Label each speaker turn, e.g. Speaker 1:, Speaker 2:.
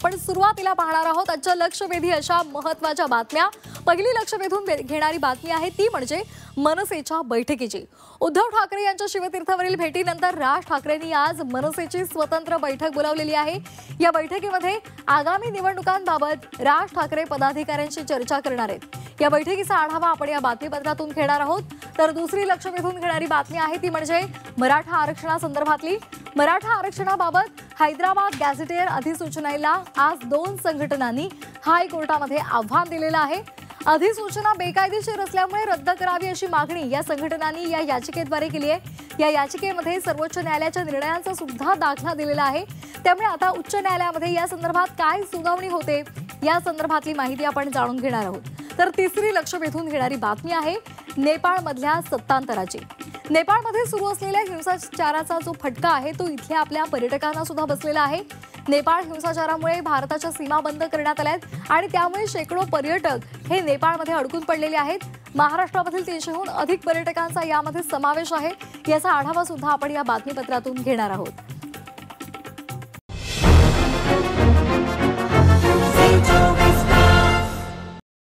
Speaker 1: पण सुरुवातीला पाहणार आहोत आजच्या लक्षवेधी अशा महत्त्वाच्या बातम्या। पहिली लक्ष वेधून घेणारी बातमी आहे ती म्हणजे मनसेच्या बैठकीची। उद्धव ठाकरे यांच्या शिवतीर्थावरील भेटीनंतर राज ठाकरेंनी आज मनसेची स्वतंत्र बैठक बोलावलेली आहे। या बैठकीमध्ये आगामी निवडणुकांबाबत राज ठाकरे पदाधिकाऱ्यांशी चर्चा करणार आहेत। या बैठकीचा आढावा आपण या बातमीपत्रातून घेणार आहोत। तर दुसरी लक्ष वेधून घेणारी बातमी आहे ती म्हणजे मराठा आरक्षणासंदर्भातली। मराठा आरक्षणाबाबत हैदराबाद गॅझेटियर अधिसूचनेला आज 2 संघटनांनी हायकोर्टामध्ये आव्हान दिलेलं आहे। अधिसूचना बेकायदेशीर असल्यामुळे रद्द करावी अशी मागणी या संघटनांनी या याचिकेद्वारे केली आहे। या याचिकेमध्ये सर्वोच्च न्यायालयाच्या निर्णयाचा सुद्धा दाखला दिलेला आहे। त्यामुळे आता उच्च न्यायालयामध्ये या संदर्भात काय सुनावणी होते या संदर्भातली माहिती आपण जाणून घेणार आहोत। तर तिसरी लक्ष वेधून घेणारी बातमी आहे नेपाळमधल्या सत्तांतराची। नेपाळमध्ये सुरू असलेल्या हिंसाचाराचा जो फटका आहे तो इथल्या आपल्या पर्यटकांना सुद्धा बसलेला आहे। नेपाळ हिंसाचारामुळे भारताच्या सीमा बंद करण्यात आल्या आहेत आणि त्यामुळे शेकडो पर्यटक हे नेपाळमध्ये अडकून पडलेले आहेत। महाराष्ट्रामधील 300हून अधिक पर्यटकांचा यामध्ये समावेश आहे। याचा आढावा सुद्धा आपण या बातमीपत्रातून घेणार आहोत।